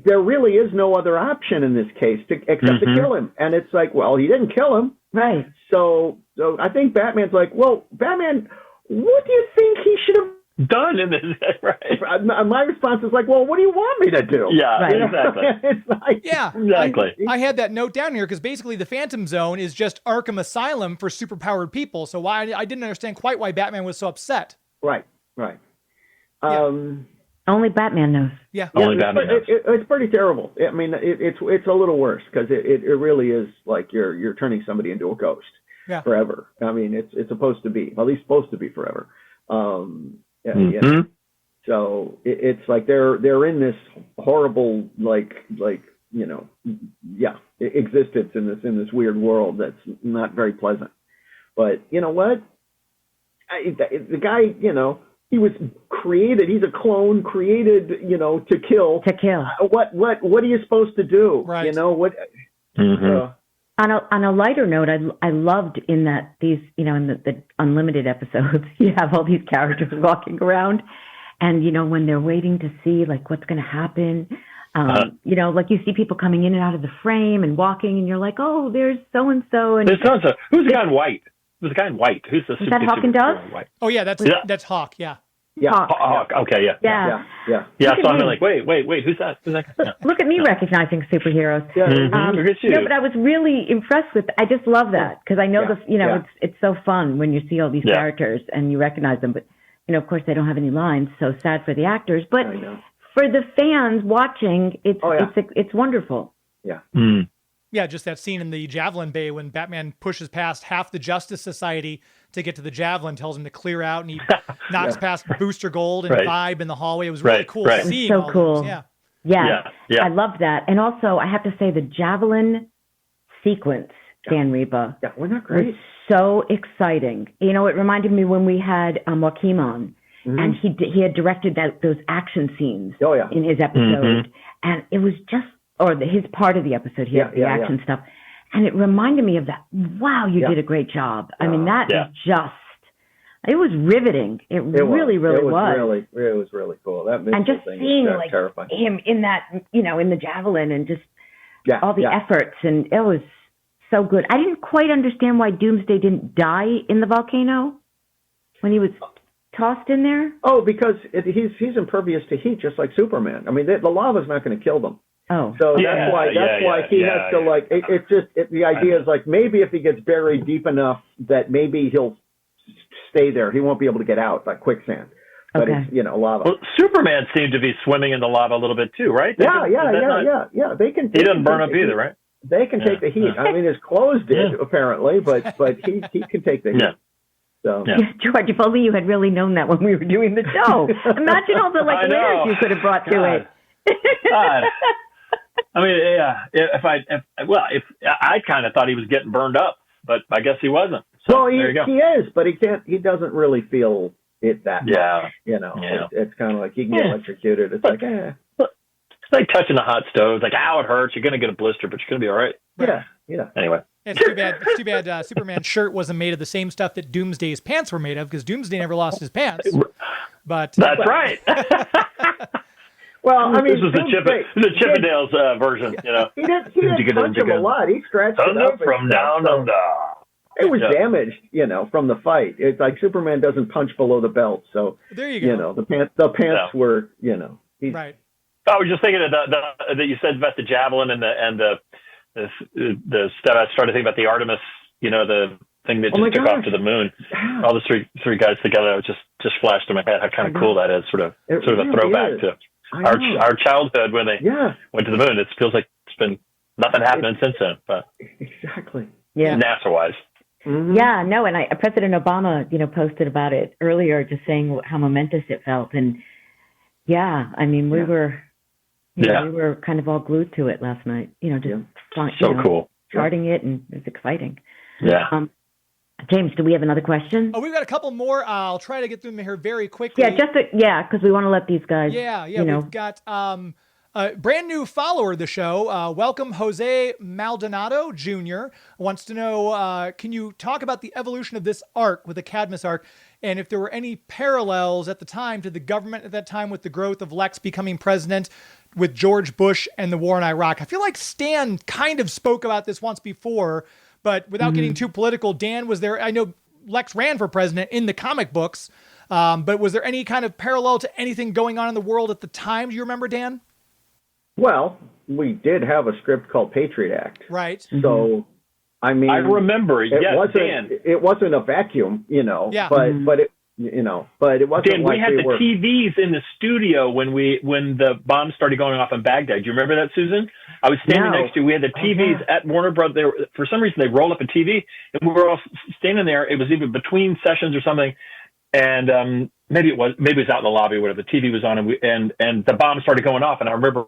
there really is no other option in this case except to kill him. And it's like, well, he didn't kill him. Right. So I think Batman's like, well, Batman, what do you think he should have done in this? Right. My response is like, well, what do you want me to do? Yeah, exactly. It's like, exactly. I had that note down here because basically the Phantom Zone is just Arkham Asylum for superpowered people. So I didn't understand quite why Batman was so upset. Right. Only Batman knows. Yeah. Only Batman knows. It's pretty terrible. I mean, it's a little worse because it really is like you're turning somebody into a ghost forever. I mean, it's supposed to be, at least supposed to be forever. So it's like they're in this horrible existence in this weird world that's not very pleasant. But you know what? The guy, he was created. He's a clone created, to kill. To kill. What are you supposed to do? Right. What? On a lighter note, I loved in that these, in the Unlimited episodes, you have all these characters walking around, and when they're waiting to see like what's going to happen, You know, like you see people coming in and out of the frame and walking, and you're like, oh, there's so and so. And who's the guy in white? Who's the guy in white? Who's the? Is that Hawk and Dove? Oh yeah, that's Hawk. Yeah. Yeah. Hawk. Okay. Yeah. So I'm like, wait. Who's that? Look at me recognizing superheroes. Yeah. Look at you. No, but I was really impressed with. I just love that because I know it's so fun when you see all these characters and you recognize them. But you know, of course, they don't have any lines. So sad for the actors, but for the fans watching, it's wonderful. Yeah. Mm. Yeah, just that scene in the Javelin Bay when Batman pushes past half the Justice Society to get to the Javelin, tells him to clear out, and he knocks past Booster Gold and Vibe in the hallway. It was really cool seeing so all cool. those. Yeah. I love that. And also, I have to say, the Javelin sequence, Dan Riba, wasn't that great? was so exciting. You know, it reminded me when we had Joaquin on, and he had directed those action scenes in his episode, and it was just, his part of the episode, the action stuff. And it reminded me of that. Wow, you did a great job. I mean, that is just, it was riveting. It really was. It was really cool. That and just seeing like terrifying. Him in that, you know, in the Javelin and just all the efforts. And it was so good. I didn't quite understand why Doomsday didn't die in the volcano when he was tossed in there. Oh, because he's impervious to heat, just like Superman. I mean, the lava's not going to kill them. Oh, so that's why he has to like. The idea is like maybe if he gets buried deep enough that maybe he'll stay there. He won't be able to get out like quicksand. But it's lava. Well, Superman seemed to be swimming in the lava a little bit too, right? Yeah. They can. He doesn't burn up either, right? They can take the heat. I mean, his clothes did apparently, but he can take the heat. Yeah. So. George, if only you had really known that when we were doing the show. Imagine all the layers you could have brought to it. God. I mean, if I kind of thought he was getting burned up, but I guess he wasn't. So well, there you go. He is, but he can't. He doesn't really feel it that much. Yeah. It's kind of like he can get electrocuted. It's like, It's like touching a hot stove. It's like, ow, it hurts. You're going to get a blister, but you're going to be all right. Yeah. Anyway. It's too bad Superman's shirt wasn't made of the same stuff that Doomsday's pants were made of, because Doomsday never lost his pants. But that's right. Well, I mean, this is the Chippendales version, you know. He didn't punch him a lot. He scratched him up from down under. It was damaged, from the fight. It's like Superman doesn't punch below the belt, so there you go. The pants were, right. I was just thinking that you said about the Javelin and the stuff. I started thinking about the Artemis, the thing that just took off to the moon. All the three guys together. It just flashed in my head how kind of cool that is. Sort of a throwback to our childhood when they went to the moon. It feels like it's been nothing happening since then. But exactly, NASA wise. Mm-hmm. Yeah, no, and President Obama, posted about it earlier, just saying how momentous it felt, and I mean, we were kind of all glued to it last night. Cool, charting it, and it was exciting. Yeah. James, do we have another question? Oh, we've got a couple more. I'll try to get through them here very quickly. Yeah, because we want to let these guys. We've got a brand new follower of the show. Welcome, Jose Maldonado Jr. wants to know, can you talk about the evolution of this arc with the Cadmus arc, and if there were any parallels at the time to the government at that time with the growth of Lex becoming president with George Bush and the war in Iraq? I feel like Stan kind of spoke about this once before, but without getting too political, Dan, was there, I know Lex ran for president in the comic books, but was there any kind of parallel to anything going on in the world at the time? Do you remember, Dan? Well, we did have a script called Patriot Act. Right. So, I mean, I remember. It wasn't a vacuum, Yeah. But it, but it wasn't. Dan, we had the TVs in the studio when the bombs started going off in Baghdad. Do you remember that, Susan? I was standing next to you. We had the TVs at Warner Brothers. For some reason, they rolled up a TV, and we were all standing there. It was even between sessions or something, and maybe it was out in the lobby or whatever. The TV was on, and the bomb started going off. And I remember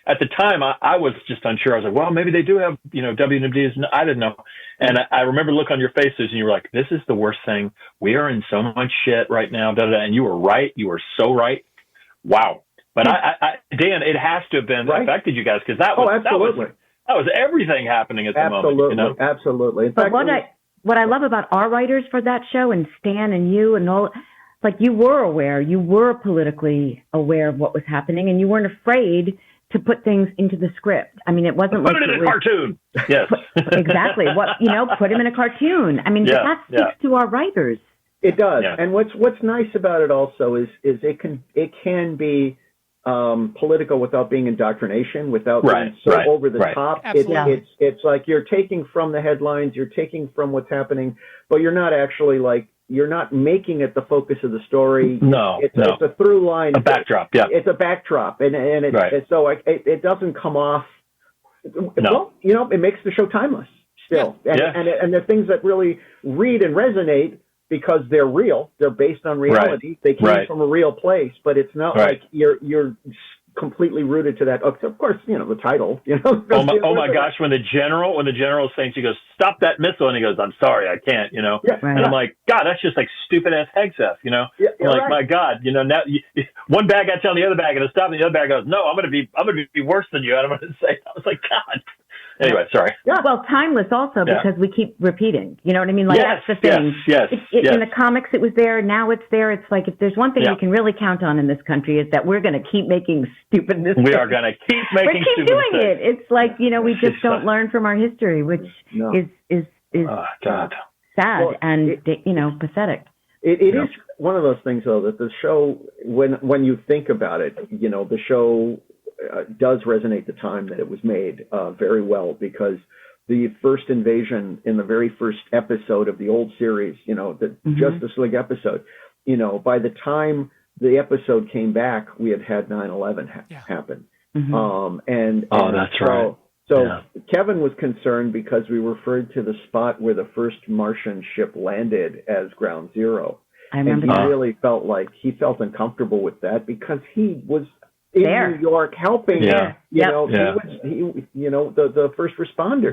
at the time I was just unsure. I was like, well, maybe they do have WMDs. I didn't know. And I remember look on your faces, and you were like, this is the worst thing. We are in so much shit right now. And you were right. You were so right. Wow. But Dan, it has to have been affected you guys, because that was everything happening at the moment. Absolutely. In fact, what I love about our writers for that show, and Stan and you and all, like, you were aware, you were politically aware of what was happening, and you weren't afraid to put things into the script. I mean, it wasn't put it in a cartoon. Yes, exactly. Put him in a cartoon. I mean, that speaks to our writers. It does. Yeah. And what's nice about it also is it can be political without being indoctrination, without being so over the top. It's like you're taking from the headlines, you're taking from what's happening, but you're not actually you're not making it the focus of the story. No, it's a through line. A backdrop, yeah. It's a backdrop, and it doesn't come off. No. Well, it makes the show timeless still, and the things that really read and resonate because they're real. They're based on reality. They came from a real place, but it's not like you're completely rooted to that. Of course, the title. Oh my gosh! When the general is saying, she goes, "Stop that missile," and he goes, "I'm sorry, I can't." And I'm like, God, that's just like stupid ass Hegseth. My God, now one bad guy telling the other bad guy to stop, and the other bad guy goes, "No, I'm gonna be worse than you." And I'm gonna say, I was like, God. Anyway, sorry. Yeah. Well, timeless also because we keep repeating. You know what I mean? That's the thing. Yes. In the comics, it was there. Now it's there. It's like if there's one thing we can really count on in this country is that we're going to keep making stupid mistakes. We are going to keep making stupid mistakes. We keep doing it. It's like we just don't learn from our history, which is sad and pathetic. It is one of those things though that the show when you think about it, the show does resonate the time that it was made very well, because the first invasion in the very first episode of the old series, the Justice League episode, by the time the episode came back, we had 9/11 happen. That's right. So Kevin was concerned because we referred to the spot where the first Martian ship landed as Ground Zero. I remember and he really felt like he felt uncomfortable with that because he was in New York helping, he was, the first responder.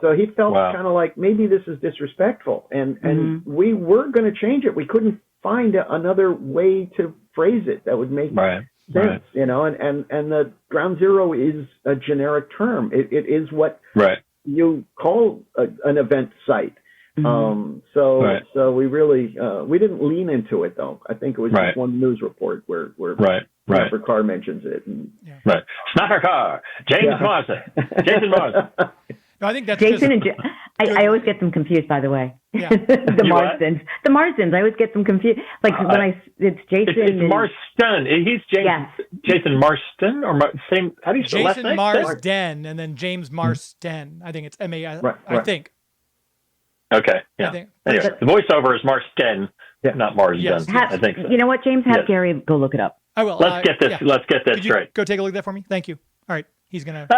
So he felt kind of like maybe this is disrespectful, and we were going to change it. We couldn't find another way to phrase it that would make sense, and the Ground Zero is a generic term. It is what you call an event site. So we really we didn't lean into it though. I think it was just one news report where Sniper Carr mentions it. Sniper Carr, Jason Marsden. No, I think that's Jason and I always get them confused. By the way, the Marsdens. The Marsdens. I always get them confused. Like it's Jason. It's Marsden. He's James. Jason Marsden or same. How do you spell last name? Jason Marsden and then James Marsden. I think it's M-A. I think. Okay. Yeah. Anyway, the voiceover is Marsden, not Marsden. Yes. I think so. You know what, James? Have Gary go look it up. I will. Let's get this. Let's get this straight. Go take a look at that for me. Thank you. All right. He's gonna go.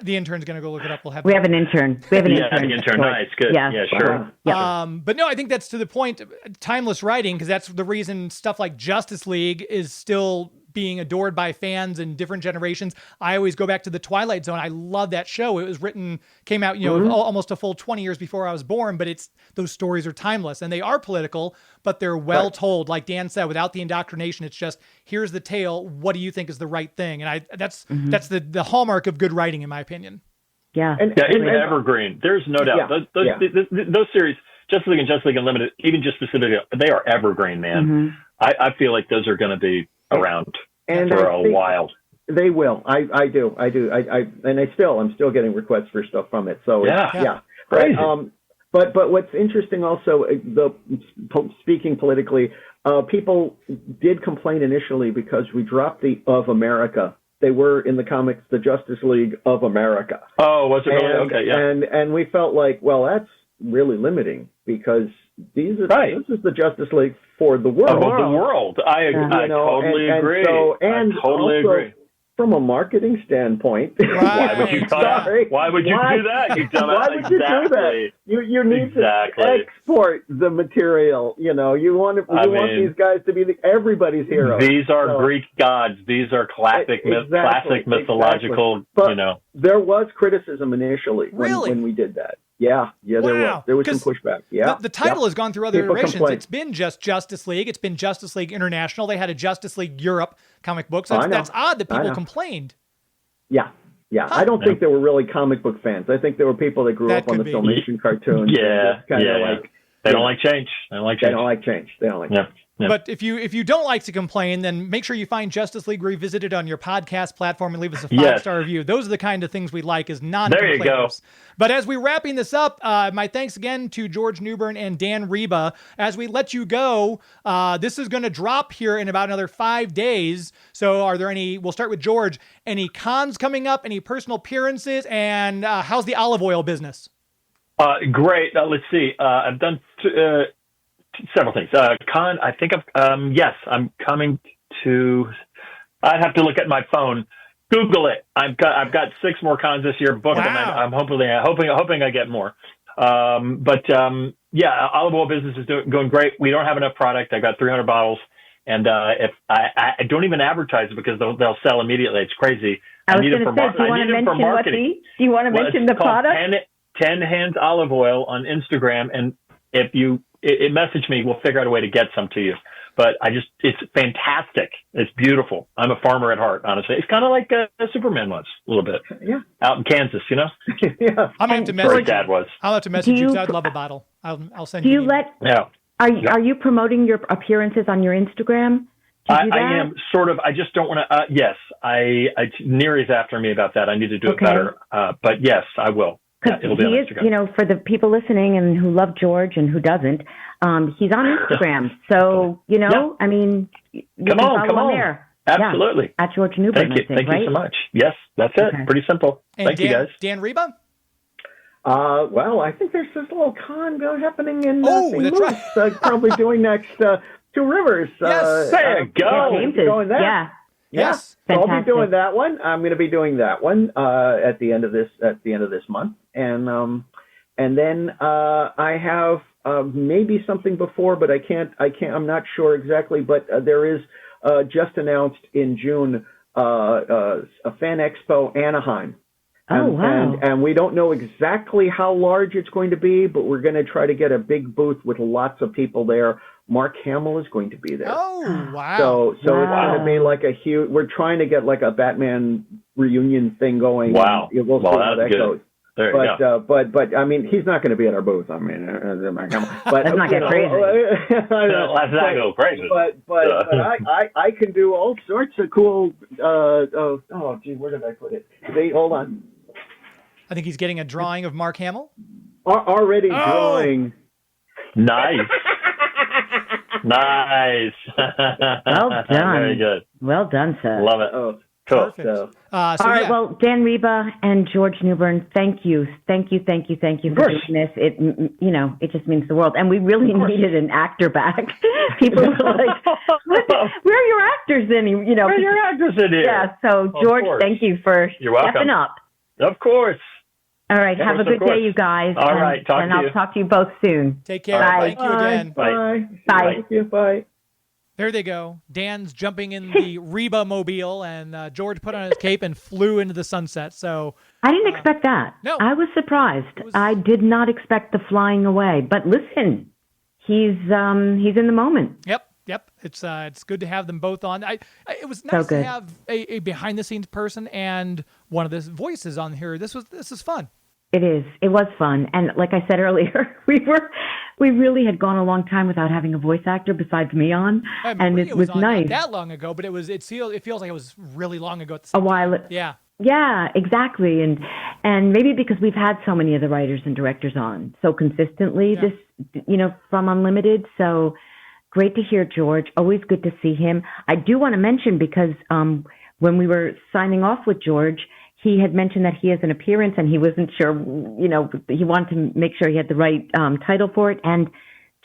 The intern's gonna go look it up. We have an intern. An intern. Nice. Good. Yeah. Sure. But no, I think that's to the point. Timeless writing, because that's the reason stuff like Justice League is still being adored by fans in different generations. I always go back to the Twilight Zone. I love that show. It was came out, almost a full 20 years before I was born, but those stories are timeless and they are political, but they're well told. Like Dan said, without the indoctrination, it's just, here's the tale. What do you think is the right thing? And that's the hallmark of good writing, in my opinion. Yeah. It's evergreen. There's no doubt. Those series, Justice League and Justice League Unlimited, even just specifically, they are evergreen, man. I feel like those are going to be around for a while. They will. I do. And I'm still getting requests for stuff from it. So crazy. But what's interesting also, speaking politically, people did complain initially because we dropped the of America. They were in the comics the Justice League of America. Oh, was it really? Okay, yeah. And we felt like, well, that's really limiting because this is the Justice League for the world. The world. I totally agree. I totally agree. From a marketing standpoint, why would you do that? You dumbass. Why would you do that? You need to export the material. You want these guys to be everybody's heroes. These are Greek gods. These are classic mythological. But there was criticism initially when we did that. Yeah, there was some pushback. Yeah, the title has gone through other iterations. It's been just Justice League. It's been Justice League International. They had a Justice League Europe comic book. So that's odd that people complained. Yeah. Huh. I don't think they were really comic book fans. I think there were people that grew up on the Filmation cartoons. They don't like change. They don't like change. They don't like change. But if you don't like to complain, then make sure you find Justice League Revisited on your podcast platform and leave us a 5-star review. Those are the kind of things we like as non-complainers. There you go. But as we're wrapping this up, my thanks again to George Newbern and Dan Riba. As we let you go, this is going to drop here in about another 5 days. So are there any, we'll start with George, any cons coming up, any personal appearances, and how's the olive oil business? Great. Let's see. I've done several things. Con, I think yes, I'm coming to, I'd have to look at my phone. Google it. I've got 6 more cons this year booked. Wow. I'm hoping I get more. Yeah, olive oil business is going great. We don't have enough product. I got 300 bottles. And if I don't even advertise it because they'll sell immediately. It's crazy. I was going to say, do you want to mention the product? 10 Hands Olive Oil on Instagram. And if you message me, we'll figure out a way to get some to you. But it's fantastic. It's beautiful. I'm a farmer at heart, honestly. It's kind of like Superman was a little bit. Yeah. Out in Kansas, you know? Yeah. I'm going to have to message Dad was. I'll have to message you because I'd love a bottle. I'll send you. Yeah. Are you promoting your appearances on your Instagram? I am sort of. I just don't want to. Yes, Neri's after me about that. I need to do it better. But yes, I will. It'll be on Instagram. You know, for the people listening and who love George and who doesn't, he's on Instagram. So, you know, I mean, you come on there. Absolutely. Yeah, at George Newbern. Thank you so much. Yes, that's it. Okay. Pretty simple. And Thank you, guys. Dan Riba? Well, I think there's this little con happening in St. Louis. Right. Probably doing next Two Rivers. Yes. There you go. Going that. Yeah. Yes. So I'll be doing that one. I'm going to be doing that one at the end of this month, and then I have maybe something before, but I can't. I'm not sure exactly. But there is just announced in June a Fan Expo Anaheim. Oh, wow. And we don't know exactly how large it's going to be, but we're going to try to get a big booth with lots of people there. Mark Hamill is going to be there. Oh, wow. So it's going to be like a huge, we're trying to get like a Batman reunion thing going. Wow. We'll see how that goes. There you go. But I mean, he's not going to be at our booth. I mean, Mark Hamill. But let's not get crazy. Let's not go crazy. But I can do all sorts of cool, oh, gee, where did I put it? Hold on. I think he's getting a drawing of Mark Hamill. Already drawing. Nice. Nice. Well done. Very good. Well done, sir. Love it. Oh, cool. Perfect. So. All right. Well, Dan Riba and George Newbern, thank you for doing this. It just means the world, and we really needed an actor back. People were like, "Where are your actors in?" Where are your actors in here? Yeah. So, George, thank you for stepping up. Of course. All right. Have a good day, you guys. All right. I'll talk to you both soon. Take care. Bye. Thank you again. Bye. Bye. Bye. There they go. Dan's jumping in the Reba mobile, and George put on his cape and flew into the sunset. So I didn't expect that. No. I was surprised. I did not expect the flying away. But listen, he's in the moment. Yep. It's good to have them both on. It was nice to have a behind the scenes person and one of the voices on here. This is fun. It is. It was fun, and like I said earlier, we really had gone a long time without having a voice actor besides me on, and it was nice. Not that long ago, but it feels like it was really long ago. A while. Yeah. Yeah, exactly, and maybe because we've had so many of the writers and directors on so consistently, from Unlimited. So great to hear George. Always good to see him. I do want to mention because when we were signing off with George, he had mentioned that he has an appearance and he wasn't sure, he wanted to make sure he had the right title for it. And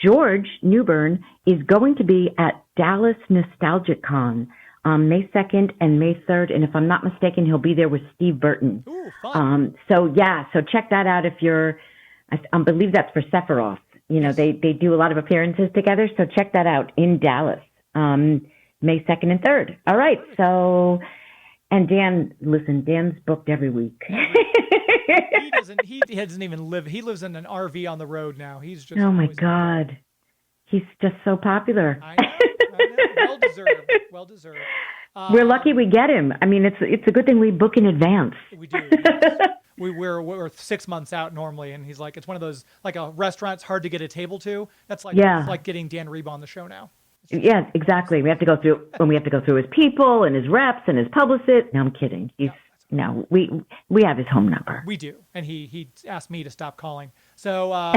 George Newbern is going to be at Dallas Nostalgic Con May 2nd and May 3rd. And if I'm not mistaken, he'll be there with Steve Burton. Ooh, fun. So check that out if you're, I believe that's for Sephiroth. They do a lot of appearances together. So check that out in Dallas, May 2nd and 3rd. All right. So... And Dan, listen, Dan's booked every week. He doesn't even live. He lives in an RV on the road now. He's just. Oh my God. He's just so popular. I know. Well deserved. We're lucky we get him. I mean, it's a good thing we book in advance. We do. We're 6 months out normally, and he's like, it's one of those, like a restaurant, it's hard to get a table to. That's like, it's like getting Dan Riba on the show now. Yeah, exactly. We have to go through his people and his reps and his publicists. No, I'm kidding. We have his home number. We do, and he asked me to stop calling. So,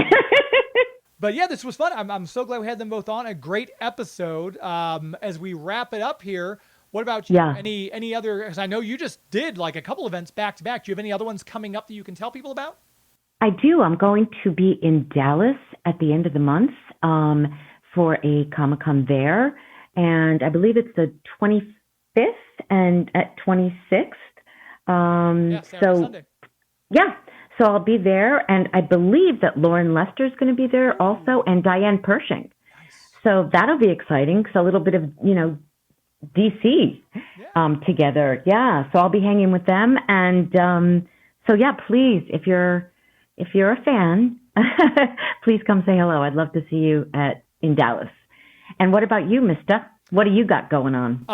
but yeah, this was fun. I'm so glad we had them both on. A great episode. As we wrap it up here, what about you? Yeah. Any other? Because I know you just did like a couple events back to back. Do you have any other ones coming up that you can tell people about? I do. I'm going to be in Dallas at the end of the month for a Comic-Con there, and I believe it's the 25th and at 26th. Sunday. Yeah, so I'll be there, and I believe that Lauren Lester is going to be there also, and Diane Pershing. Nice. So that'll be exciting. So a little bit of DC together. Yeah, so I'll be hanging with them, and so yeah, please, if you're a fan, please come say hello. I'd love to see you in Dallas. And what about you, Mister? What do you got going on?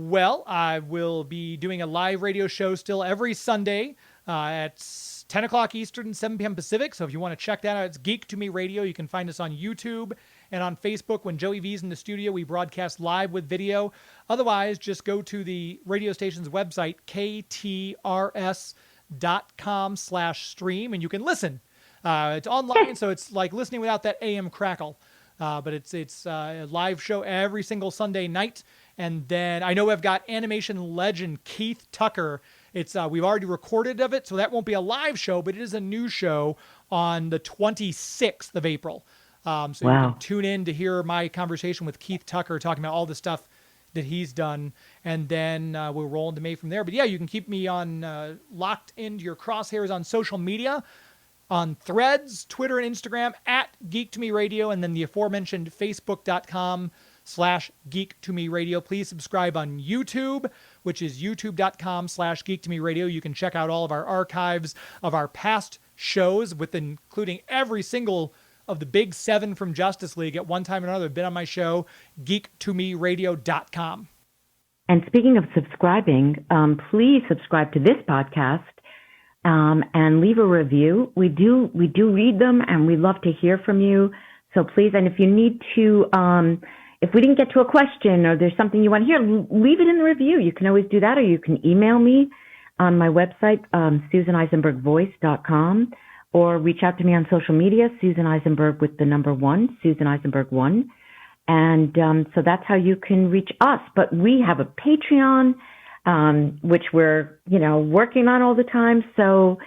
Well, I will be doing a live radio show still every Sunday at 10 o'clock Eastern, 7 p.m. Pacific. So if you want to check that out, it's Geek To Me Radio. You can find us on YouTube and on Facebook. When Joey V's in the studio, we broadcast live with video. Otherwise, just go to the radio station's website, ktrs.com/stream, and you can listen. It's online, so it's like listening without that AM crackle. But it's a live show every single Sunday night. And then I know we've got animation legend Keith Tucker. We've already recorded of it, so that won't be a live show, but it is a new show on the 26th of April. So you can tune in to hear my conversation with Keith Tucker talking about all the stuff that he's done. And then we'll roll into May from there. But yeah, you can keep me on locked into your crosshairs on social media. On Threads, Twitter, and Instagram at Geek To Me Radio, and then the aforementioned Facebook.com/Geek To Me Radio. Please subscribe on YouTube, which is youtube.com/Geek To Me Radio. You can check out all of our archives of our past shows, including every single of the big 7 from Justice League at one time or another have been on my show, geektomeradio.com. And speaking of subscribing, please subscribe to this podcast. And leave a review. We do read them, and we love to hear from you. So please, and if you need to, if we didn't get to a question or there's something you want to hear, leave it in the review. You can always do that, or you can email me on my website, SusanEisenbergVoice.com, or reach out to me on social media, Susan Eisenberg with the number 1, Susan Eisenberg 1. And so that's how you can reach us. But we have a Patreon, which we're, working on all the time. So,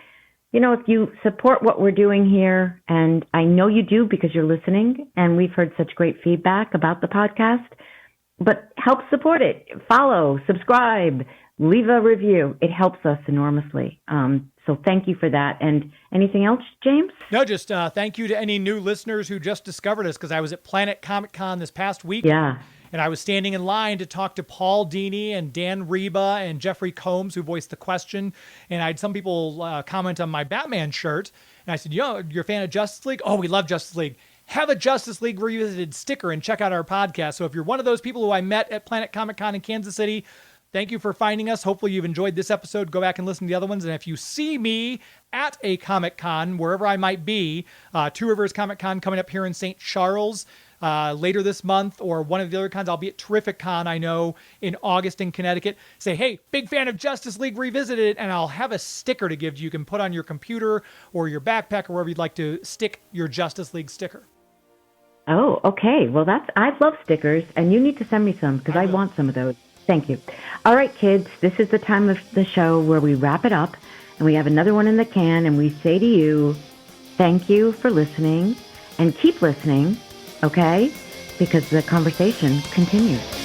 if you support what we're doing here, and I know you do because you're listening, and we've heard such great feedback about the podcast, but help support it. Follow, subscribe, leave a review. It helps us enormously. So thank you for that. And anything else, James? No, just thank you to any new listeners who just discovered us, because I was at Planet Comic Con this past week. Yeah. And I was standing in line to talk to Paul Dini and Dan Riba and Jeffrey Combs, who voiced the Question. And I had some people comment on my Batman shirt. And I said, you're a fan of Justice League? Oh, we love Justice League. Have a Justice League Revisited sticker and check out our podcast. So if you're one of those people who I met at Planet Comic Con in Kansas City, thank you for finding us. Hopefully you've enjoyed this episode. Go back and listen to the other ones. And if you see me at a Comic Con, wherever I might be, Two Rivers Comic Con coming up here in St. Charles, later this month, or one of the other cons, I'll be at Terrific Con, I know, in August in Connecticut. Say, hey, big fan of Justice League Revisited, and I'll have a sticker to give you. You can put on your computer or your backpack or wherever you'd like to stick your Justice League sticker. Oh, okay. Well, I love stickers, and you need to send me some because I want some of those. Thank you. All right, kids, this is the time of the show where we wrap it up, and we have another one in the can, and we say to you, thank you for listening, and keep listening. Okay? Because the conversation continues.